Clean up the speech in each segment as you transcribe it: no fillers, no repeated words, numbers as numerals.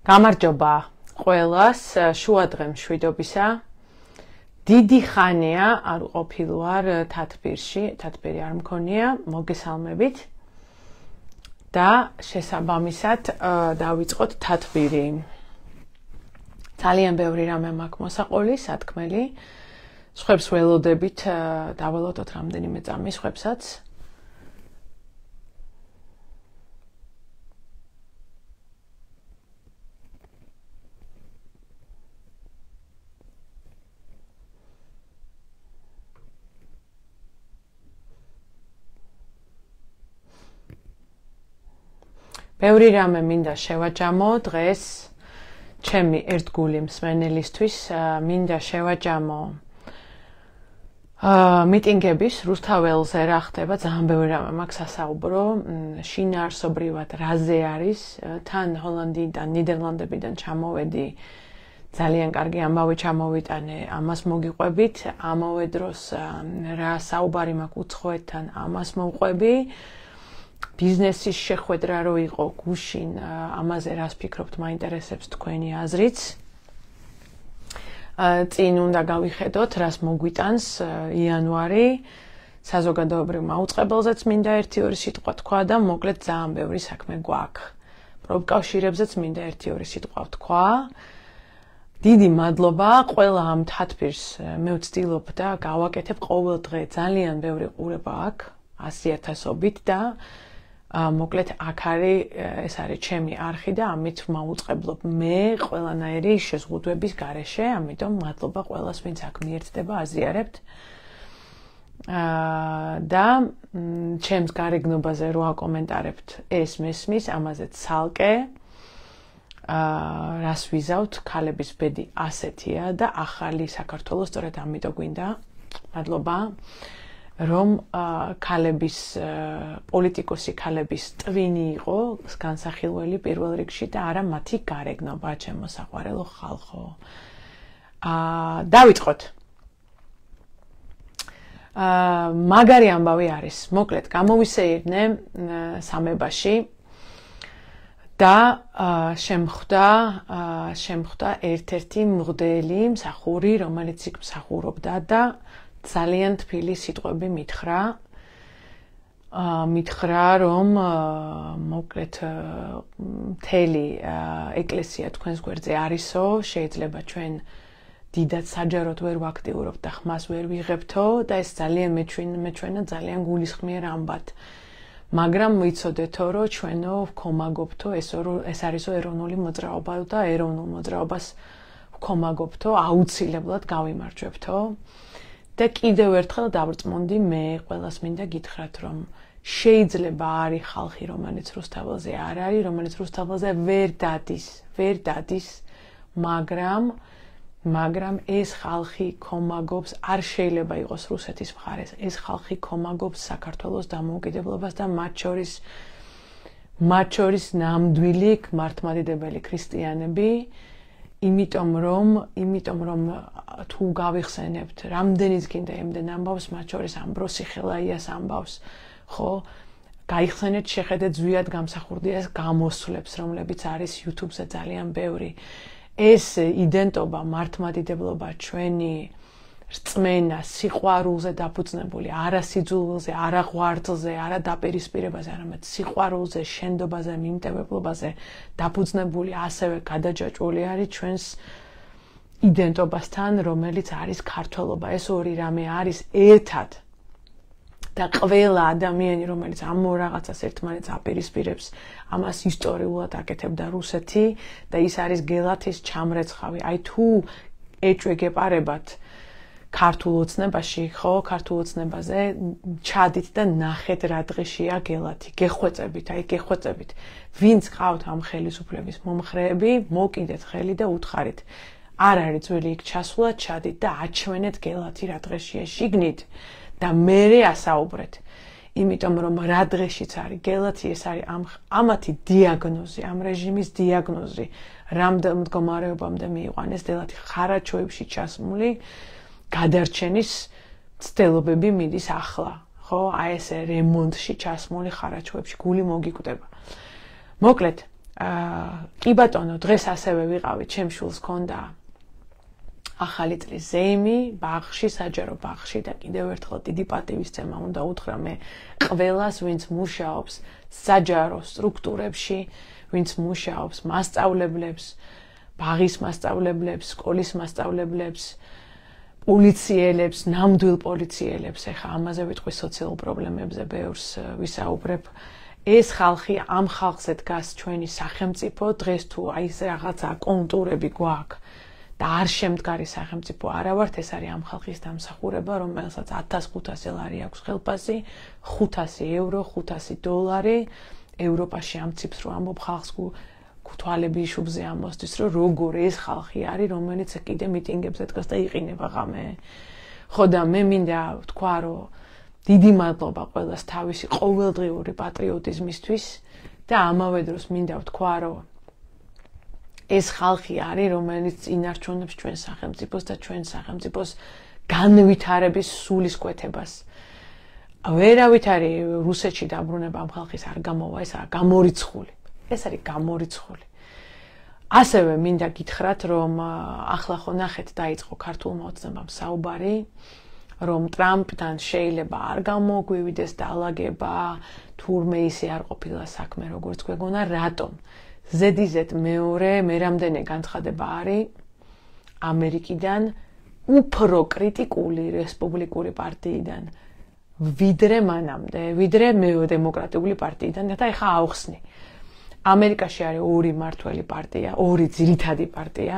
გამარჯობა ყველას, შუადღე მშვიდობისა. დიდი ხანია არ ყოფილვარ თათბირში, თათბირი არ მქონია, მოგესალმებით. და შესაბამისად დავიწყოთ თათბირი. ძალიან ბევრი რამე მაქვს მოსაყოლი, სათქმელი. სხვებს ველოდებით, დაველოდოთ რამდენიმე წამი სხვებსაც. ბევრი რამე მინდა შევაჯამო დღეს ჩემი ერთგული მსმენელისთვის მინდა შევაჯამო მიტინგების რუსთაველზე რა ხდება ძალიან ბევრი რამე მაქვს სასაუბრო შინაარსობრივად რაზე არის თან ჰოლანდიიდან ნიდერლანდებიდან ჩამოვედი ძალიან კარგი ამბავი ჩამოვიტანე ამას მოგიყვებით ამავე დროს რა საუბარი მაქვს უცხოეთთან ამას მოვყვები ბიზნესის შეხვედრა რო იყო გუშინ ამაზე რას ფიქრობთ მაინტერესებს თქვენი აზრიც წინ უნდა გავიხედოთ რას მოგვიტანს იანვარი საზოგადოებრივ მაუწყებელზეც მინდა 1-2 სიტყვა თქვა და მოკლედ ძალიან ბევრი საქმე გვაქვს პროფკავშირებზეც მინდა 1-2 სიტყვა ვთქვა დიდი მადლობა ყველა ამ თათბირს მე ვცდილობ და გავაკეთებ ყოველ დღე ძალიან ბევრი ყურება აქვს 100,000-ობით და მოკლედ აქ არის ეს არის ჩემი არხი და ამით მაუწყებლობ მე ყველანაირი შეზღუდვების გარეშე, ამიტომ მადლობა ყველას, ვინც აქ მიერთდება, აზიარებთ. და ჩემს გარეგნობაზე რო აკომენტარებთ, ეს მესმის, ამაზე ცალკე. რას ვიზავთ, ქალების ბედი ასეთია და ახალი საქართველოს სწორედ ამიტომ გვინდა. მადლობა. რომ ქალების პოლიტიკოსი ქალების ტვინი იყო განსახილველი პირველ რიგში და არა მათი გარეგნობა ჩემო საყვარელო ხალხო. დავიწყოთ. მაგარი ამბავი არის. მოკლედ გამოვისეირნე სამებაში და შემხვდა ერთ-ერთი მღვდელი მსახური, რომელიც იქ მსახურობდა და ძალიან თბილი სიტყვები მითხრა რომ მოკლედ მთელი ეკლესია თქვენს გვერდზე არისო შეიძლება ჩვენ დიდად საჯაროდ ვერ ვაქტიურობთ და ხმას ვერ ვიღებთო და ეს ძალიან მეჩვენა ძალიან გულისხმიერ ამბად მაგრამ ვიცოდეთო რომ ჩვენო ვქომაგობთო ეს არისო ეროვნული მოძრაობა და ეროვნულ მოძრაობას ვქომაგობთო აუცილებლად გავიმარჯვებთო და კიდევ ერთხელ დავრწმუნდი მე ყველას მინდა გითხრათ რომ შეიძლება არის ხალხი რომელიც რუსთაველზე არ არის რომელიც რუსთაველზე ვერ დადის მაგრამ ეს ხალხი ქომაგობს არ შეიძლება იყოს რუსეთის მხარეს ეს ხალხი ქომაგობს საქართველოს დამოუკიდებლობას და მათ შორის ნამდვილი მართლმადიდებელი ქრისტიანები იმიტომ რომ თუ გავიხსენებთ რამდენიც გინდა იმდენ ამბავს მათ შორის ამბროსი ხელაიას ამბავს ხო გაიხსენეთ შეხედეთ ზვიად გამსახურდიას გამოსვლებს რომლებიც არის YouTube-ზე ძალიან ბევრი ეს იდენტობა მართლმადიდებლობა ჩვენი რწმენა სიყვარულზე დაფუძნებული არა სიძულვილზე არა ღვაწლზე არა დაპირისპირებაზე არამედ სიყვარულზე შენდობაზე მიმტევებლობაზე დაფუძნებული ასევე გადაჯაჭვული არის ჩვენს იდენტობასთან რომელიც არის ქართველობა ეს ორი რამე არის ერთად და ყველა ადამიანი რომელიც ამ ორ რაღაცას ერთმანეთს აპირისპირებს ამას ისტორიულად აკეთებდა რუსეთი და ის არის გელათის ჩამრეცხავი აი თუ ეჭვეგეპარებათ ქართულ ოცნებაში ხო ქართულ ოცნებაზე ჩადით და ნახეთ რა დღეშია გელათი გეხვეწებით ვინც ყავთ ამ ხელისუფლების მომხრეები მოკიდეთ ხელი და უთხარით არ არის ძველი იქ ჩასვლა ჩადით და აჩვენეთ გელათი რა დღეშია შიგნით და მერე ასაუბრეთ იმიტომ რომ რა დღეშიც არის გელათი ეს არის ამათი დიაგნოზი ამ რეჟიმის დიაგნოზი რამდენ მდგომარეობამდე მიიყვანეს გელათი ხარაჩოებში ჩასმული გადარჩენის ცდილობები მიდის ახლა ხო აი ესე რემონტში ჩასმული ხარაჩოებში გული მოგიკვდება მოკლედ კი ბატონო, დღეს ასევე ვიყავით, ჩემს შვილს ჰქონდა ახალი წლის ზეიმი, ბაღში, საჯარო ბაღში და კიდევ ერთხელ დიდი პატივისცემა უნდა უთხრა მე ყველას, ვინც მუშაობს საჯარო სტრუქტურებში, ვინც მუშაობს მასწავლებლებს, ბაღის მასწავლებლებს, სკოლის მასწავლებლებს, პოლიციელებს, ნამდვილ პოლიციელებს, ეხა ამაზე ვიტყვი სოციალურ პრობლემებზე ბევრს ვისაუბრებ. ეს ხალხი ამ ხალხზე დგას ჩვენი სახელმწიფო, დღეს თუ აი ეს რაღაცა კონტურები გვაქვს და არ შემდგარი სახელმწიფო არა ვართ, ეს არის ამ ხალხის დამსახურება, რომელსაც 1500 ლარი აქვს ხელფასი, 500 ევრო, 500 დოლარი. ევროპაში ამ ციფრს რო ამბობ ხალხს თვალები იშუბზე ამოსთვის, რომ როგორ ეს ხალხი არის, რომელიც კიდე მიტინგებზე დგას და იყინება ღამე. ხო და მე მინდა ვთქვა, რომ დიდი მადლობა ყველას თავისი ყოველდღიური პატრიოტიზმისთვის და ამავე დროს მინდა ვთქვა, რომ ეს ხალხი არის, რომელიც ინარჩუნებს ჩვენ სახელმწიფოს და ჩვენ სახელმწიფოს განვითარების სულისკვეთებას. ვერავით არის რუსეთში დაბრუნება ამ ხალხის არ გამოვა, ეს არის გამორიცხული. ეს არის გამორიცხული. ასევე მინდა გითხრათ, რომ ახლა ხო ნახეთ დაიწყო ქართულმა ოცნებამ საუბარი, რომ ტრამპთან შეიძლება არ გამოგვივიდეს დაალაგება, თურმე ისე არ ყოფილა საქმე, როგორც გვეგონა, რატომ? ზედიზედ მეორე, მე რამდენი განცხადება არის ამერიკიდან უფრო კრიტიკული რესპუბლიკური პარტიიდან, ვიდრე მანამდე, ვიდრე დემოკრატიული პარტიიდან და ეხა აუხსნი. ამერიკაში არის ორი მმართველი პარტია, ორი ძირითადი პარტია,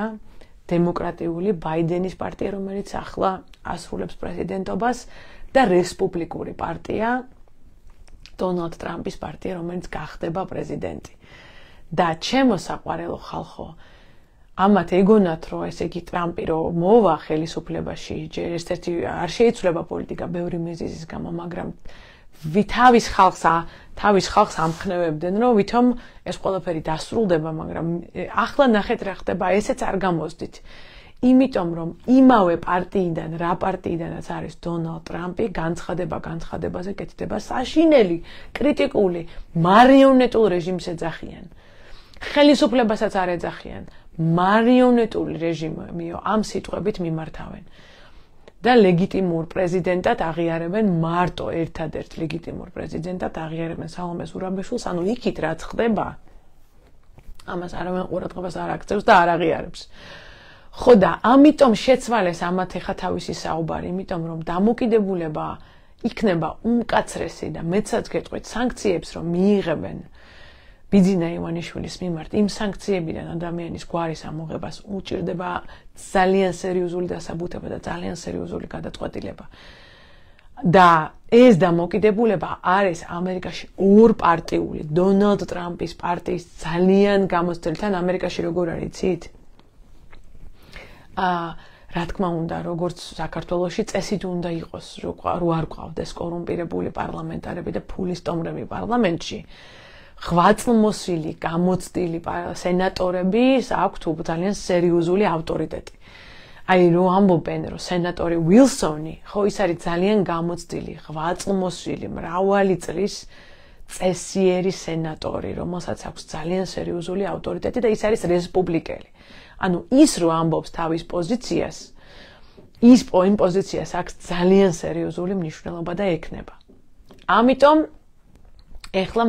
დემოკრატიული ბაიდენის პარტია, რომელიც ახლა ასრულებს პრეზიდენტობას და რესპუბლიკური პარტია, დონალდ ტრამპის პარტია, რომელიც გახდება პრეზიდენტი. და ჩემო საყვარელო ხალხო, ამათ ეგონათ, რომ ესე იგი ტრამპი რომ მოვა ხელისუფლებაში, ჯერ ერთ-ერთი არ შეიცვლება პოლიტიკა ბევრი მიზეზის გამო, მაგრამ თავის ხალხს ამხნევებდნენ, რომ ვითომ ეს ყველაფერი დასრულდება, მაგრამ ახლა ნახეთ რა ხდება, ესეც არ გამოსდით. იმიტომ რომ იმავე პარტიიდან, რა პარტიიდანაც არის დონალდ ტრამპი, განცხადებაზე კეთდება საშინელი, კრიტიკული, მარიონეტულ რეჟიმს ეძახიან. ხელისუფლებასაც არ ეძახიან, მარიონეტული რეჟიმიო ამ სიტყვებით მიმართავენ. და ლეგიტიმურ პრეზიდენტად აღიარებენ მარტო ერთადერთ ლეგიტიმურ პრეზიდენტად აღიარებენ სალომე ზურაბიშვილს, ანუ იქით რაც ხდება, ამას არავინ ყურადღებას არ აქცევს და არ აღიარებს. ხო და ამიტომ შეცვალეს ამათ ეხა თავისი საუბარი, იმიტომ რომ დამოკიდებულება იქნება უმკაცრესი და მეცაც გეტყვით სანქციებს რომ მიიღებენ ბიძინა ივანიშვილის მიმართ, იმ სანქციებიდან ადამიანის გვარის ამოღებას უჭირდება ძალიან სერიოზული დასაბუთება და ძალიან სერიოზული გადაწყვეტილება. და ეს დამოკიდებულება არის ამერიკაში ორპარტიული, დონალდ ტრამპის პარტიის ძალიან გამოცდილი, თან ამერიკაში როგორ არის, იცით? რა თქმა უნდა, როგორც საქართველოში წესით უნდა იყოს, რო არ ყავდეს კორუმპირებული პარლამენტარები და ფულის ტომრები პარლამენტში. ღვაწლმოსილი, გამოცდილი სენატორები აქვთ ძალიან სერიოზული ავტორიტეტი. აი რო ამბობენ, რომ სენატორი ვილსონი, ხო ის არის ძალიან გამოცდილი, ღვაწლმოსილი, მრავალი წლის წესიერი სენატორი, რომელსაც აქვს ძალიან სერიოზული ავტორიტეტი და ის არის რესპუბლიკელი. ანუ ის რო ამბობს თავის პოზიციას, იმ პოზიციას აქვს ძალიან სერიოზული მნიშვნელობა და ექნება. ამიტომ ეხლა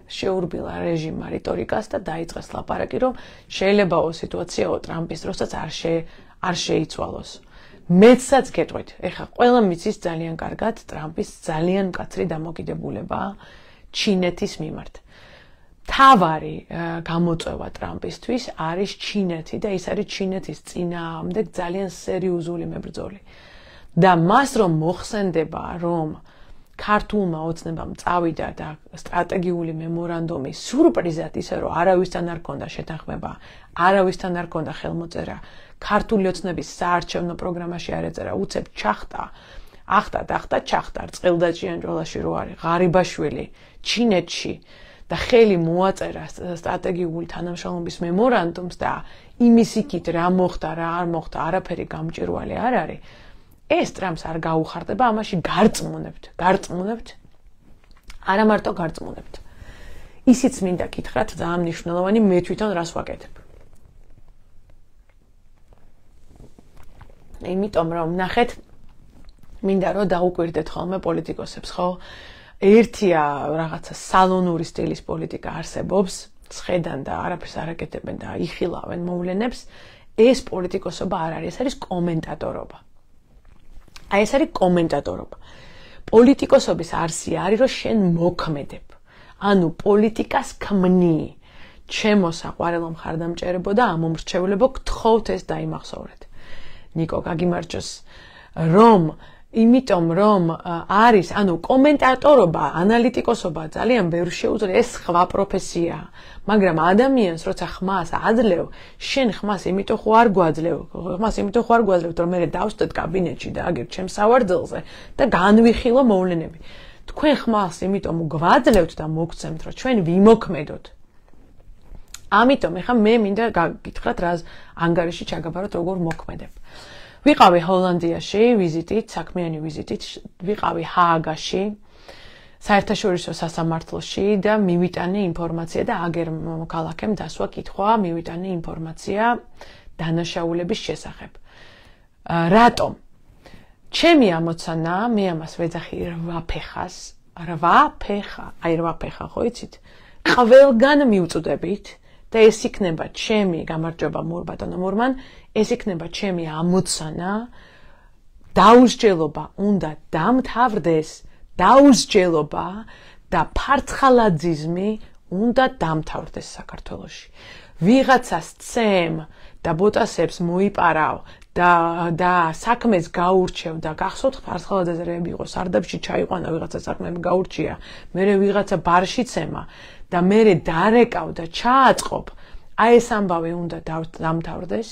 შეურბილა რეჟიმმა რიტორიკას და დაიწყეს ლაპარაკი, რომ შეიძლებაო სიტუაციაო ტრამპის დროსაც არ შეიცვალოს. მეცაც გეტყვით, ეხლა ყველა მიცის ძალიან კარგად ტრამპის ძალიან მკაცრი დამოკიდებულება ჩინეთის მიმართ. თავარი გამოწვევა ტრამპისთვის არის ჩინეთი და ის არის ჩინეთის წინააღმდეგ ძალიან სერიოზული მებრძოლი. და მას რომ მოხსენდება, რომ ქართულმა ოცნებამ წავიდა და სტრატეგიული მემორანდუმი სურპრიზად ისე რომ არავისთან არ ჰქონდა შეთანხმება, არავისთან არ ჰქონდა ხელმოწერა, ქართული ოცნების საარჩევნო პროგრამაში არ ეწერა, უცებ ჩახტა, ჩახტა, წყელდაჭიანჭველაში რო არის, ღარიბაშვილი, ჩინეთში და ხელი მოაწერა სტრატეგიული თანამშრომლობის მემორანდუმს და იმის იქით რა მოხდა, რა არ მოხდა, არაფერი გამჭირვალი არ არის. ეს ტრამპს არ გაუხარდება, ამაში გარწმუნებთ. არა მარტო გარწმუნებთ. ისიც მინდა გითხრათ ძალიან მნიშვნელოვანი მე თვითონ რას ვაკეთებ. იმიტომ რომ ნახეთ მინდა რომ დაუკვირდეთ ხოლმე პოლიტიკოსებს, ხო? ერთია რაღაცა სალონური სტილის პოლიტიკა არსებობს, სხედან და არაფერს არ აკეთებენ და იხილავენ მოვლენებს, ეს პოლიტიკოსობა არ არის, ეს არის კომენტატორობა. აი ეს არის კომენტატორობა. პოლიტიკოსობის არსი არის, რომ შენ მოქმედებ. ანუ პოლიტიკას ქმნი. ჩემო საყვარელო მხარდამჭერებო და ამომრჩევლებო, გთხოვთ ეს დაიმახსოვრეთ. ნიკო, გაგიმარჯოს, იმიტომ რომ არის, ანუ კომენტატორობა, ანალიტიკოსობა ძალიან ბევრ შეუძლია, ეს სხვა პროფესიაა. მაგრამ ადამიანს როცა ხმას აძლევ, შენ ხმას იმიტომ ხო არ გვაძლევ, რომ მე დავსწრებ კაბინეტში და აგერ ჩემს სავარძელზე და განვიხილო მოვლენები. თქვენ ხმას იმიტომ გვაძლევთ და მოგცემთ, რომ ჩვენ ვიმოქმედოთ. ამიტომ ეხლა მე მინდა გაგითხრათ რა ანგარიში ჩაგაბაროთ როგორ მოქმედებ. ვიყავი ჰოლანდიაში ვიზიტით, საქმიანი ვიზიტით, ვიყავი ჰააგაში, საერთაშორისო სასამართლოში და მივიტანე ინფორმაცია და აგერ ქალაქემ დასვა კითხვა, მივიტანე ინფორმაცია დანაშაულების შესახებ. რატომ? ჩემი ამოცანა, მე ამას ვეძახი 8 ფეხას, 8 ფეხა, აი 8 ფეხა ხო იცით? ყველგან მივწვდებით და ეს იქნება ჩემი გამარჯობა ბატონო მურმან, ეს იქნება ჩემი ამოცანა, დაუსჯელობა უნდა დამთავრდეს, დაუსჯელობა და ფარცხალაძიზმი უნდა დამთავრდეს საქართველოში. ვიღაცას წემ და ბოტასებს მოიპარავ და საქმეს გაურჩევ და გახსოვთ ფარცხალაძეები იყო სარდაფში ჩაიყვანა ვიღაცა საქმეები გაურჩია, მერე ვიღაცა ბარში წემა და მერე დარეკავ და ჩააწყობ, აი ეს ამბავი უნდა დამთავრდეს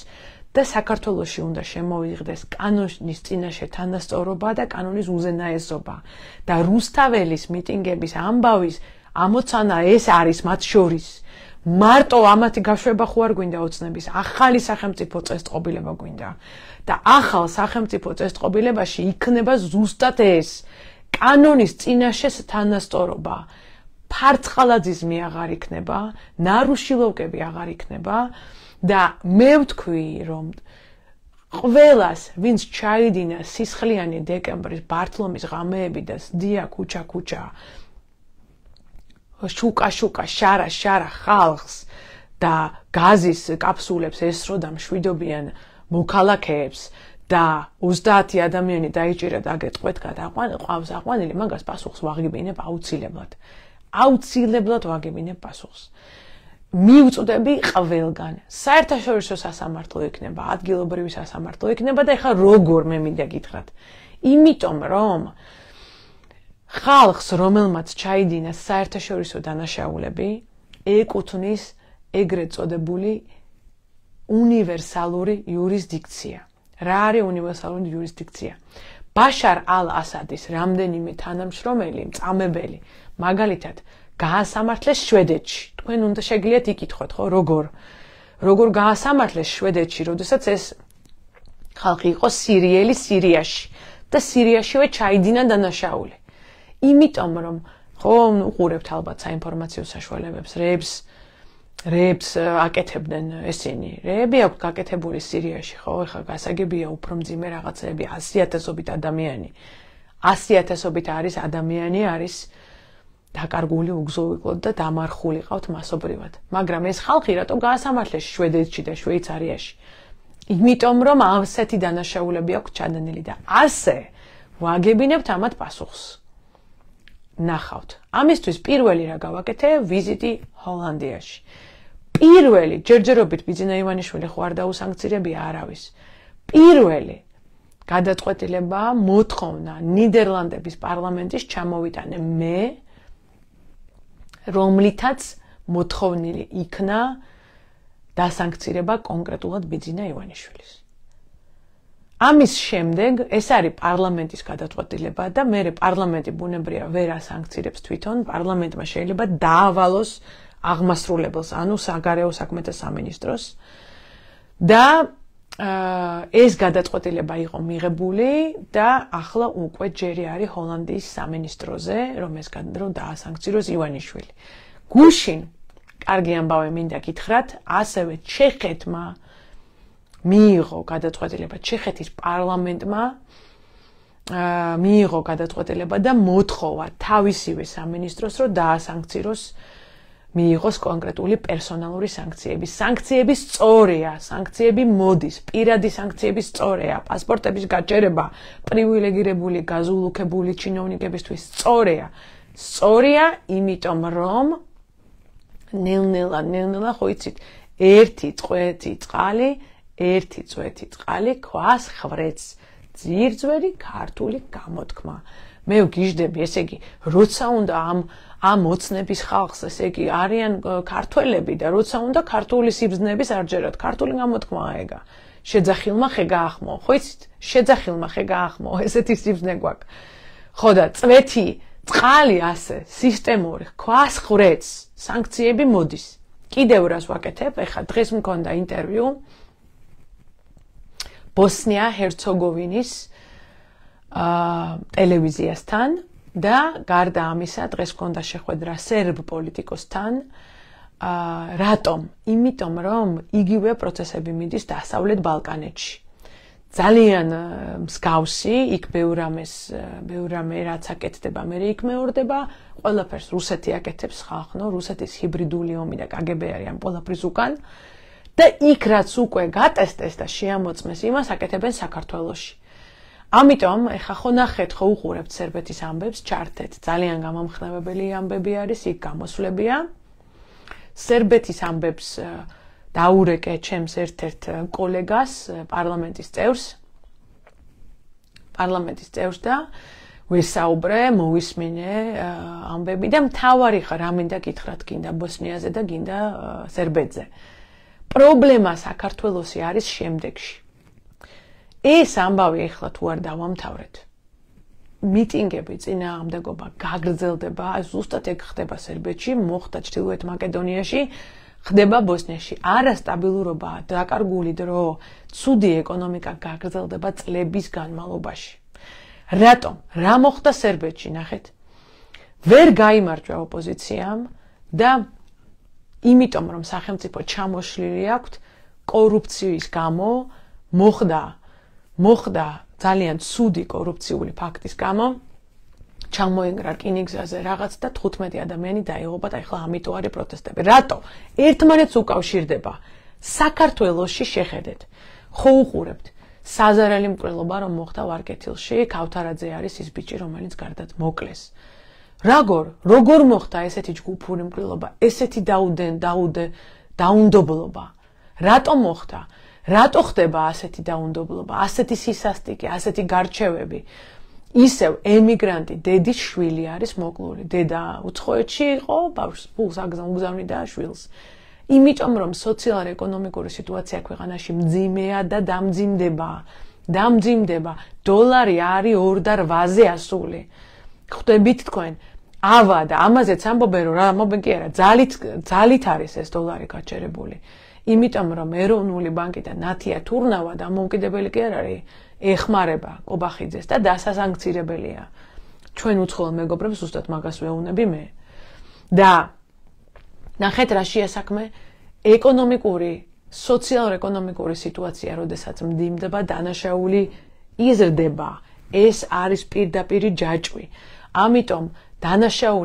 და საქართველოში უნდა შემოიღდეს კანონის წინაშე თანასწორობა და კანონის უზენაესობა და რუსთაველის მიტინგების ამბავის ამოცანა ეს არის მათ შორის. მარტო ამათი გაშვება ხო არ გვინდა ოცნების, ახალი სახელმწიფო წესწყობილება გვინდა და ახალ სახელმწიფო წესწყობილებაში იქნება ზუსტად ეს კანონის წინაშე თანასწორობა. ფარცხალაძიზმი აღარ იქნება, ნარუშილოვკები აღარ იქნება და მე ვთქვი, რომ ყველას, ვინც ჩაიდინა სისხლიანი დეკემბრის ბართლომის ღამეები და სდია ქუჩა-ქუჩა, შუკა-შუკა, შარა-შარა ხალხს და გაზის კაფსულებს ესროდა მშვიდობიან მოქალაქეებს და 30 ადამიანი დაიჭირა და აგეთყვეთ ყავს აყვანილი, მაგას პასუხს ვაღებინებ აუცილებლად. აუცილებლად ვაგებინებ პასუხს. მივწვდები ყველგან. საერთაშორისო სასამართლო იქნება, ადგილობრივი სასამართლო იქნება და ეხლა როგორ მე მინდა გითხრათ. იმიტომ რომ ხალხს, რომელმაც ჩაიდინა საერთაშორისო დანაშაულები, ეკუთვნის ეგრეთ წოდებული უნივერსალური იურისდიქცია. რა არის უნივერსალური იურისდიქცია? ბაშარ ალ-ასადის რამდენიმე თანამშრომელი, მწამებელი, მაგალითად, გაასამართლეს შვედეთში. თქვენ უნდა შეგიძლიათ იკითხოთ, ხო, როგორ გაასამართლეს შვედეთში, როდესაც ეს ხალხი იყო სირიელი სირიაში და სირიაშივე ჩაიდინა დანაშაული. იმიტომ რომ ხო უყურებთ ალბათ საინფორმაციო საშუალებებს, რეებს აკეთებდნენ ესენი. რეები აქვს გაკეთებული სირიაში, ხო, ეხლა გასაგებია უფრო მძიმე რაღაცები, 100,000-ობით ადამიანი. 100,000-ობით არის ადამიანი არის დაკარგული უგზოვიკლოდ და დამარხული ყავთ მასობრივად. მაგრამ ეს ხალხი რატომ გაასამართლეს შვედეთში და შვეიცარიაში? იმიტომ რომ ასეთი დანაშაულები აქვს ჩადენილი და ასე ვაგებინებთ ამათ პასუხს. ნახავთ. ამისთვის პირველი რა გავაკეთე, ვიზიტი ჰოლანდიაში. პირველი ჯერჯერობით ბიძინა ივანიშვილი ხო არ დაუსანქცირებია არავის. პირველი გადაწყვეტილება მოთხოვნა ნიდერლანდების პარლამენტის ჩამოვიტანე მე, რომლითაც მოთხოვნილი იქნა დასანქცირება კონკრეტულად ბიძინა ივანიშვილის. ამის შემდეგ ეს არის პარლამენტის გადაწყვეტილება და მე პარლამენტი ბუნებრივია ვერ ასანქცირებს თვითონ, პარლამენტმა შეიძლება დაავალოს აღმასრულებელს, ანუ საგარეო საქმეთა სამინისტროს და ეს გადაწყვეტილება იყო მიღებული და ახლა უკვე ჯერი არის ჰოლანდიის სამინისტროზე, რომ დაასანქციროს ივანიშვილი. გუშინ კარგი ამბავი მინდა გითხრათ, ასევე ჩეხეთმა მიიღო გადაწყვეტილება, ჩეხეთის პარლამენტმა მიიღო გადაწყვეტილება და მოთხოვა თავისივე სამინისტროს, რომ დაასანქციროს მიიღოს კონკრეტული პერსონალური სანქციები. სანქციები სწორია, სანქციები მოდის, პირადი სანქციები სწორია, პასპორტების გაჭერება პრივილეგირებული გაზულუქებული ჩინოვნიკებისთვის სწორია. სწორია, იმიტომ რომ ნელ-ნელა ხო იცით, ერთი წვეთი წყალი ქვას ხვრեց. ძირძვერი ქართული გამოთქმა. მე ვგიჟდები, ესე იგი, როცა უნდა ამ ოცნების ხალხს, ესე იგი, არიან ქართველები და როცა უნდა ქართული სიბრძნების არ ჯერათ, ქართული გამოთქმაა ეგა. შეძახილმა ხე გაახმო, ხო იცით? შეძახილმა ხე გაახმო, ესეთი სიბრძნე გვაქვს. ხო და წვეთი, წყალი ასე, სისტემური, ქვას ხვრեց, სანქციები მოდის. კიდევ რას ვაკეთებ? ეხლა დღეს მქონდა ინტერვიუ ბოსნია-ჰერცეგოვინის ტელევიზიასთან და გარდა ამისა დღეს მქონდა შეხვედრა სერბ პოლიტიკოსთან. რატომ? იმიტომ რომ იგივე პროცესები მიდის დასავლეთ ბალკანეთში. ძალიან მსგავსი, იქ ბევრ რამე რაც აკეთდება, მე იქ მეორდება, ყველაფერს რუსეთი აკეთებს ხალხო, რუსეთის ჰიბრიდული ომი და კგბ არიან ყველაფრის უკან. და იქ რაც უკვე გატესტეს და შეამოწმეს, იმას აკეთებენ საქართველოში. ამიტომ ეხა ხო ნახეთ, ხო უყურებთ სერბეთის ამბებს, ჩართეთ, ძალიან გამამხნევებელი ამბები არის, იქ გამოსვლებია. სერბეთის ამბებს დაურეკე ჩემს ერთ-ერთ კოლეგას, პარლამენტის წევრს და ვისაუბრე, მოვისმინე ამბები და მთავარი ხარ რა მინდა გითხრათ, გინდა ბოსნიაზე და გინდა სერბეთზე. პრობლემა საქართველოსი არის შემდეგში. ეს ამბავი ეხლა თუ არ დავამთავრეთ. მიტინგები, წინააღმდეგობა გაგრძელდება, ზუსტად ეგ ხდება სერბეთში, მოხდა ჩრდილოეთ მაკედონიაში, ხდება ბოსნიაში. არასტაბილურობაა, დაკარგული დრო, ცუდი ეკონომიკა გაგრძელდება წლების განმავლობაში. რატომ? რა მოხდა სერბეთში, ნახეთ. ვერ გაიმარჯვა ოპოზიციამ და იმიტომ რომ სახელმწიფო ჩამოშლილი აქვთ კორუფციის გამო მოხდა ძალიან ცუდი კორუფციული ფაქტის გამო ჩამოენგრა რკინიგზაზე რაღაც და 15 ადამიანი დაიღუპა და ეხლა ამიტომ არის პროტესტები. რატო? ერთმანეთს უკავშირდება. საქართველოში შეხედეთ. ხო უყურებთ საზარელი მკვლელობა რომ მოხდა ვარკეთილში, ქავთარაძე არის ის ბიჭი რომელიც გარდაც მოკლეს. როგორ მოხდა ესეთი ჯგუფური მკვლელობა, ესეთი დაუნდობლობა? რატო მოხდა? რატო ხდება ასეთი დაუნდობლობა, ასეთი სისასტიკე, ასეთი გარჩევები? ისევ ემიგრანტი დედის შვილი არის მოკლული. დედა უცხოეთში იყო, ფულს უგზავნიდა შვილს. იმიტომ რომ სოციალურ-ეკონომიკური სიტუაცია ქვეყანაში მძიმეა და დამძიმდება. დოლარი არის 2.8-ზე ასული. ხვდებით თქვენ? ავა და ამაზეც ამბობენ რომ რა ამბობენ კი არა, ძალით არის ეს დოლარი გაჩერებული. იმიტომ რომ ეროვნული ბანკი და ნათია თურნავა დამოუკიდებელი კი არ არის, ეხმარება კობახიძეს და დასასანქცირებელია. ჩვენ უცხოელ მეგობრებს ზუსტად მაგას ვეუბნები მე. და ნახეთ რა შეასაქმე ეკონომიკური, სოციალურ-ეკონომიკური სიტუაცია, როდესაც მდიმდება, დანაშაული იზრდება. ეს არის პირდაპირი ჯაჭვი. ამიტომ დანაშაული